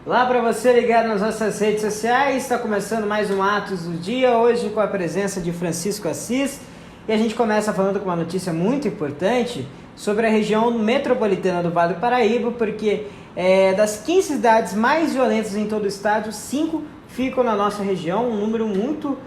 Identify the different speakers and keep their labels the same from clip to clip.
Speaker 1: Olá para você ligado nas nossas redes sociais, está começando mais um Atos do Dia, hoje com a presença de Francisco Assis, e a gente começa falando com uma notícia muito importante sobre a região metropolitana do Vale do Paraíba, porque das 15 cidades mais violentas em todo o estado, 5 ficam na nossa região, um número muito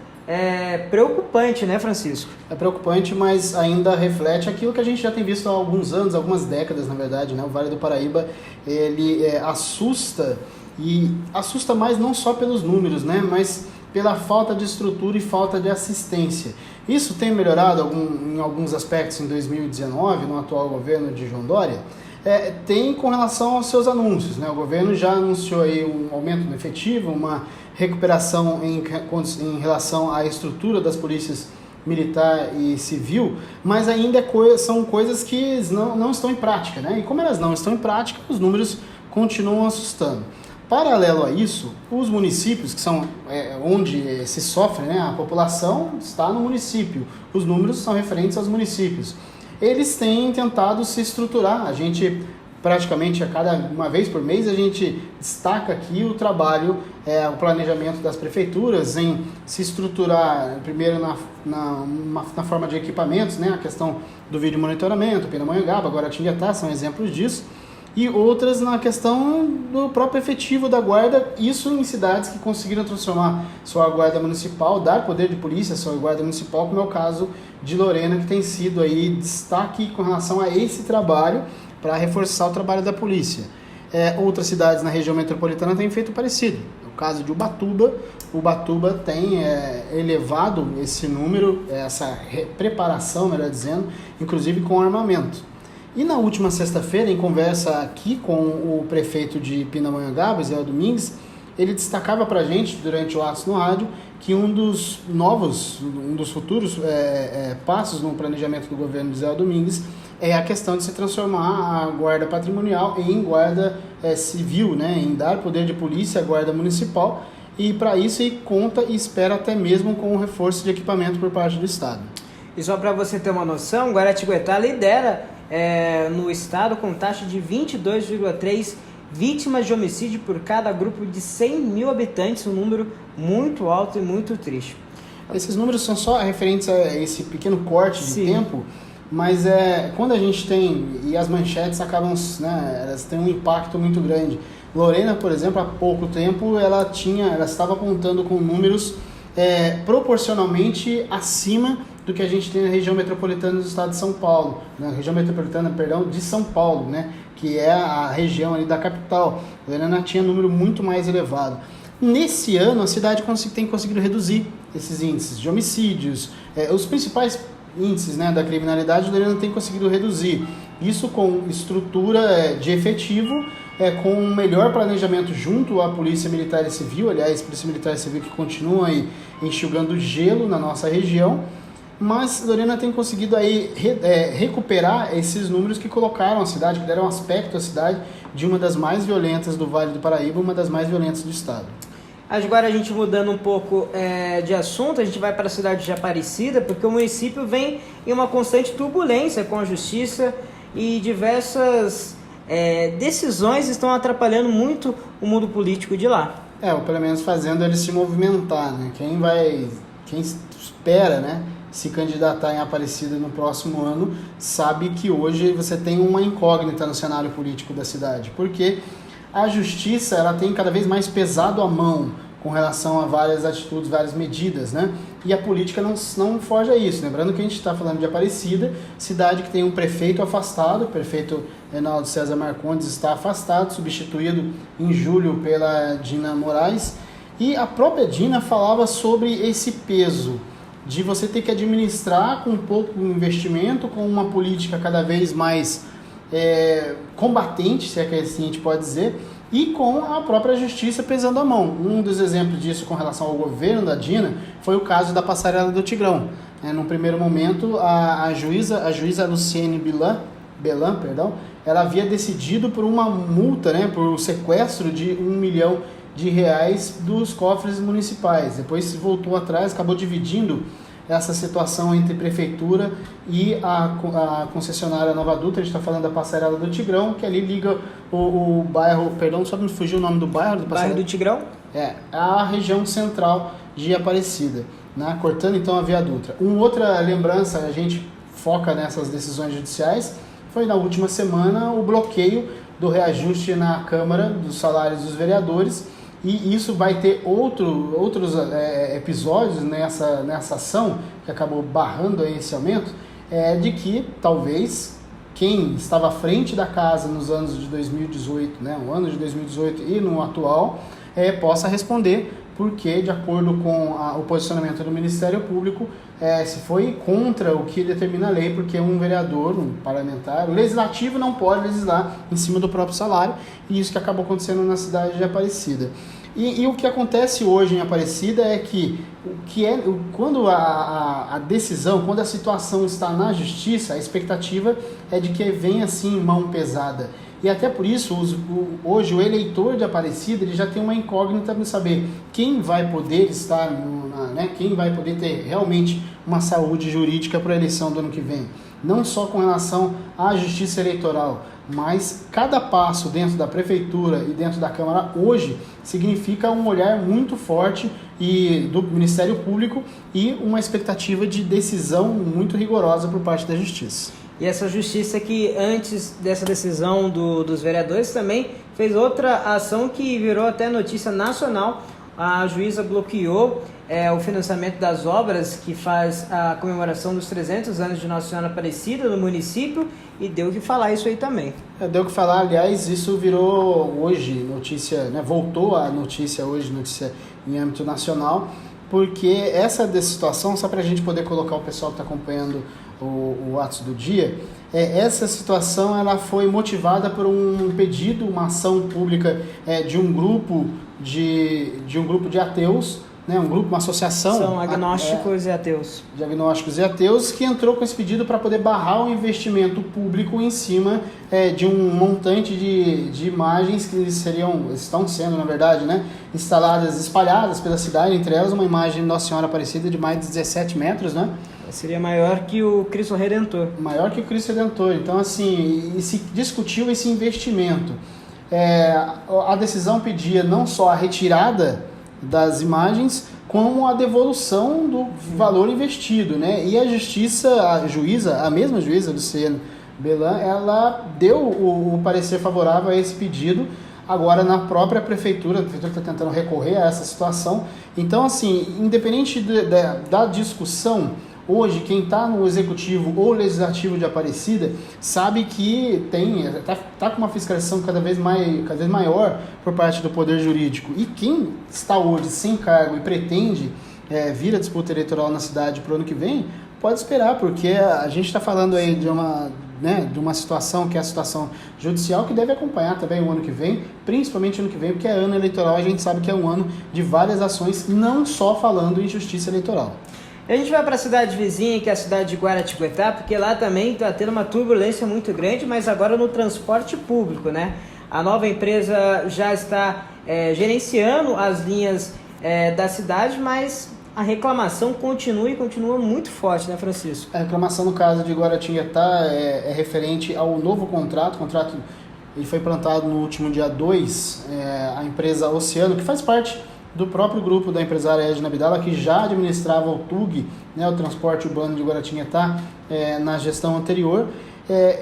Speaker 1: preocupante, né, Francisco?
Speaker 2: É preocupante, mas ainda reflete aquilo que a gente já tem visto há alguns anos, algumas décadas, na verdade, né? O Vale do Paraíba, ele assusta, e assusta mais não só pelos números, né? Mas pela falta de estrutura e falta de assistência. Isso tem melhorado em alguns aspectos em 2019, no atual governo de João Dória? Tem com relação aos seus anúncios, né? O governo já anunciou aí um aumento no efetivo, uma recuperação em relação à estrutura das polícias militar e civil, mas ainda são coisas que não estão em prática, né? E como elas não estão em prática, os números continuam assustando. Paralelo a isso, os municípios, que são onde se sofre, né? A população está no município, os números são referentes aos municípios. Eles têm tentado se estruturar, a gente praticamente uma vez por mês a gente destaca aqui o trabalho, o planejamento das prefeituras em se estruturar primeiro na forma de equipamentos, né? A questão do vídeo monitoramento, Pindamonhangaba, agora Tinguetá, são exemplos disso, e outras na questão do próprio efetivo da guarda, isso em cidades que conseguiram transformar sua guarda municipal, dar poder de polícia à sua guarda municipal, como é o caso de Lorena, que tem sido aí destaque com relação a esse trabalho, para reforçar o trabalho da polícia. Outras cidades na região metropolitana têm feito parecido. No caso de Ubatuba tem elevado esse número, essa preparação, melhor dizendo, inclusive com armamento. E na última sexta-feira, em conversa aqui com o prefeito de Pindamonhangaba, Zé Domingues, ele destacava para a gente, durante o Atos no Rádio, que um dos futuros passos no planejamento do governo de Zé Domingues é a questão de se transformar a guarda patrimonial em guarda civil, né? Em dar poder de polícia à guarda municipal, e para isso ele conta e espera até mesmo com o reforço de equipamento por parte do Estado.
Speaker 1: E só para você ter uma noção, Guaratinguetá lidera no estado com taxa de 22,3 vítimas de homicídio por cada grupo de 100 mil habitantes, um número muito alto e muito triste.
Speaker 2: Esses números são só referentes a esse pequeno corte de tempo, mas quando a gente tem, e as manchetes acabam, né, elas têm um impacto muito grande. Lorena, por exemplo, há pouco tempo, ela estava apontando com números proporcionalmente acima do que a gente tem na região metropolitana do estado de São Paulo, na região metropolitana, de São Paulo, né, que é a região ali da capital. Lorena tinha um número muito mais elevado. Nesse ano, a cidade tem conseguido reduzir esses índices de homicídios, os principais índices, né, da criminalidade, Lorena tem conseguido reduzir. Isso com estrutura de efetivo, com um melhor planejamento junto à Polícia Militar e Civil, aliás, Polícia Militar e Civil que continua aí enxugando gelo na nossa região, mas Lorena tem conseguido aí recuperar esses números que colocaram a cidade, que deram aspecto à cidade de uma das mais violentas do Vale do Paraíba, uma das mais violentas do estado.
Speaker 1: Agora a gente mudando um pouco de assunto, a gente vai para a cidade de Aparecida, porque o município vem em uma constante turbulência com a justiça e diversas decisões estão atrapalhando muito o mundo político de lá.
Speaker 2: Ou pelo menos fazendo ele se movimentar, né? Quem espera, né, se candidatar em Aparecida no próximo ano, sabe que hoje você tem uma incógnita no cenário político da cidade, porque a justiça ela tem cada vez mais pesado a mão com relação a várias atitudes, várias medidas, né? E a política não foge a isso. Lembrando que a gente está falando de Aparecida, cidade que tem um prefeito afastado, o prefeito Reinaldo César Marcondes está afastado, substituído em julho pela Dina Moraes, e a própria Dina falava sobre esse peso de você ter que administrar com pouco investimento, com uma política cada vez mais combatente, se é que assim a gente pode dizer, e com a própria justiça pesando a mão. Um dos exemplos disso com relação ao governo da Dina foi o caso da passarela do Tigrão. Num primeiro momento, a juíza Luciene Belan, ela havia decidido por uma multa, né, por sequestro de R$1 milhão dos cofres municipais. Depois se voltou atrás, acabou dividindo essa situação entre prefeitura e a concessionária Nova Dutra. A gente está falando da Passarela do Tigrão, que ali liga o bairro, perdão, só me fugiu o nome do bairro.
Speaker 1: Bairro do Tigrão?
Speaker 2: A região central de Aparecida, né? Cortando então a Via Dutra. Uma outra lembrança, a gente foca nessas decisões judiciais, foi na última semana o bloqueio do reajuste na Câmara dos salários dos vereadores, e isso vai ter outros episódios nessa ação, que acabou barrando esse aumento, de que talvez quem estava à frente da casa nos anos de 2018, né, o ano de 2018 e no atual, possa responder, porque, de acordo com o posicionamento do Ministério Público, se foi contra o que determina a lei, porque um vereador, um parlamentar, o legislativo não pode legislar em cima do próprio salário, e isso que acabou acontecendo na cidade de Aparecida. E o que acontece hoje em Aparecida é que, quando a decisão, quando a situação está na justiça, a expectativa é de que venha assim mão pesada. E até por isso, hoje o eleitor de Aparecida ele já tem uma incógnita de saber quem vai poder estar, quem vai poder ter realmente uma saúde jurídica para a eleição do ano que vem. Não só com relação à justiça eleitoral, mas cada passo dentro da prefeitura e dentro da Câmara hoje significa um olhar muito forte do Ministério Público e uma expectativa de decisão muito rigorosa por parte da justiça.
Speaker 1: E essa justiça que antes dessa decisão dos vereadores também fez outra ação que virou até notícia nacional. A juíza bloqueou o financiamento das obras que faz a comemoração dos 300 anos de Nossa Senhora Aparecida no município, e deu o que falar isso aí também.
Speaker 2: Deu o que falar, aliás, isso virou hoje notícia, né, voltou a notícia hoje, notícia em âmbito nacional, porque essa situação, só para a gente poder colocar o pessoal que está acompanhando o Atos do Dia, essa situação ela foi motivada por um pedido, uma ação pública de um grupo de ateus, né, uma associação.
Speaker 1: São agnósticos e ateus. De
Speaker 2: agnósticos e ateus, que entrou com esse pedido para poder barrar o investimento público em cima de um montante de imagens que estão sendo, na verdade, né, instaladas, espalhadas pela cidade, entre elas uma imagem de Nossa Senhora Aparecida de mais de 17 metros, né?
Speaker 1: Seria maior que o Cristo Redentor.
Speaker 2: Maior que o Cristo Redentor. Então, assim, se discutiu esse investimento. A decisão pedia não só a retirada das imagens, como a devolução do valor investido, né? E a justiça, a mesma juíza, Luciana Belan, ela deu o parecer favorável a esse pedido. Agora, na própria prefeitura, a prefeitura está tentando recorrer a essa situação. Então, assim, independente da discussão, hoje, quem está no executivo ou legislativo de Aparecida sabe que tá com uma fiscalização cada vez maior por parte do poder jurídico. E quem está hoje sem cargo e pretende vir a disputa eleitoral na cidade para o ano que vem, pode esperar, porque a gente está falando aí de uma situação que é a situação judicial, que deve acompanhar também o ano que vem, principalmente o ano que vem, porque é ano eleitoral, a gente sabe que é um ano de várias ações, não só falando em justiça eleitoral.
Speaker 1: A gente vai para a cidade vizinha, que é a cidade de Guaratinguetá, porque lá também está tendo uma turbulência muito grande, mas agora no transporte público, né? A nova empresa já está gerenciando as linhas da cidade, mas a reclamação continua muito forte, né, Francisco?
Speaker 2: A reclamação, no caso de Guaratinguetá, é referente ao novo contrato. O contrato ele foi implantado no último dia 2, a empresa Oceano, que faz parte do próprio grupo da empresária Edna Abdala, que já administrava o TUG, né, o transporte urbano de Guaratinguetá, na gestão anterior.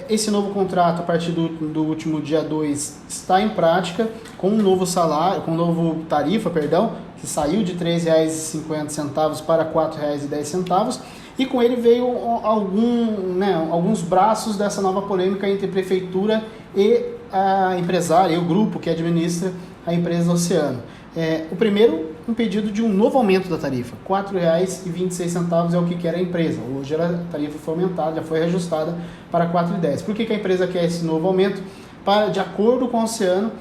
Speaker 2: Esse novo contrato, a partir do último dia 2, está em prática, com um novo salário, com novo tarifa, que saiu de R$ 3,50 para R$ 4,10, e com ele veio alguns braços dessa nova polêmica entre prefeitura e a empresária, e o grupo que administra a empresa Oceano. O primeiro, um pedido de um novo aumento da tarifa, R$ 4,26 é o que quer a empresa. Hoje a tarifa foi aumentada, já foi reajustada para R$ 4,10. Por que a empresa quer esse novo aumento? Para, de acordo com o Oceano,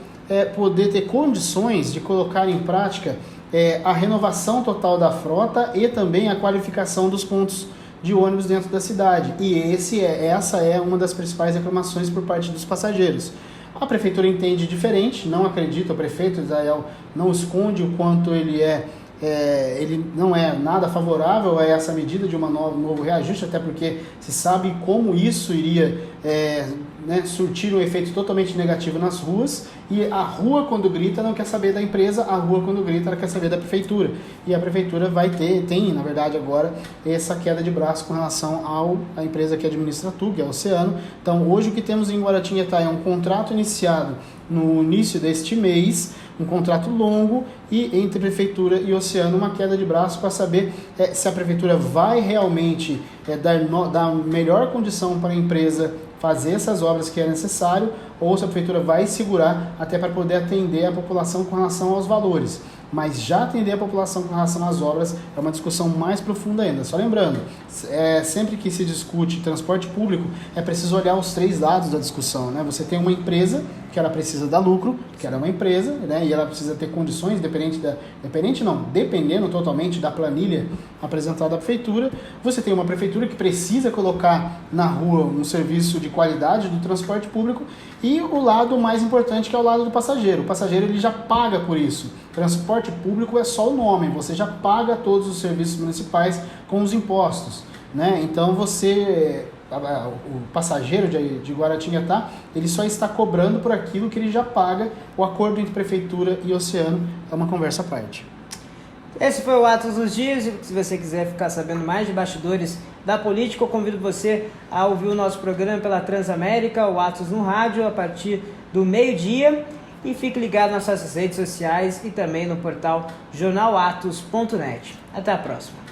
Speaker 2: poder ter condições de colocar em prática a renovação total da frota e também a qualificação dos pontos de ônibus dentro da cidade. E essa é uma das principais reclamações por parte dos passageiros. A prefeitura entende diferente, não acredita, o prefeito Israel não esconde o quanto ele é ele não é nada favorável a essa medida de um novo reajuste, até porque se sabe como isso iria surtir um efeito totalmente negativo nas ruas, e a rua quando grita não quer saber da empresa, a rua quando grita ela quer saber da prefeitura, e a prefeitura tem na verdade agora essa queda de braço com relação à empresa que administra tudo, que é o Oceano. Então hoje o que temos em Guaratinguetá é um contrato iniciado no início deste mês, um contrato longo, e entre prefeitura e Oceano uma queda de braço para saber se a prefeitura vai realmente dar melhor condição para a empresa fazer essas obras que é necessário, ou se a prefeitura vai segurar até para poder atender a população com relação aos valores. Mas já atender a população com relação às obras é uma discussão mais profunda ainda. Só lembrando, sempre que se discute transporte público, é preciso olhar os três lados da discussão, né? Você tem uma empresa que ela precisa dar lucro, que ela é uma empresa, né? E ela precisa ter condições, dependendo totalmente da planilha apresentada à prefeitura. Você tem uma prefeitura que precisa colocar na rua um serviço de qualidade do transporte público, e o lado mais importante, que é o lado do passageiro. O passageiro ele já paga por isso. Transporte público é só o nome, você já paga todos os serviços municipais com os impostos, né? Então o passageiro de Guaratinguetá, ele só está cobrando por aquilo que ele já paga. O acordo entre prefeitura e Oceano é uma conversa à parte.
Speaker 1: Esse foi o Atos dos Dias, e se você quiser ficar sabendo mais de bastidores da política, eu convido você a ouvir o nosso programa pela Transamérica, o Atos no Rádio, a partir do meio-dia, e fique ligado nas nossas redes sociais e também no portal jornalatos.net. Até a próxima.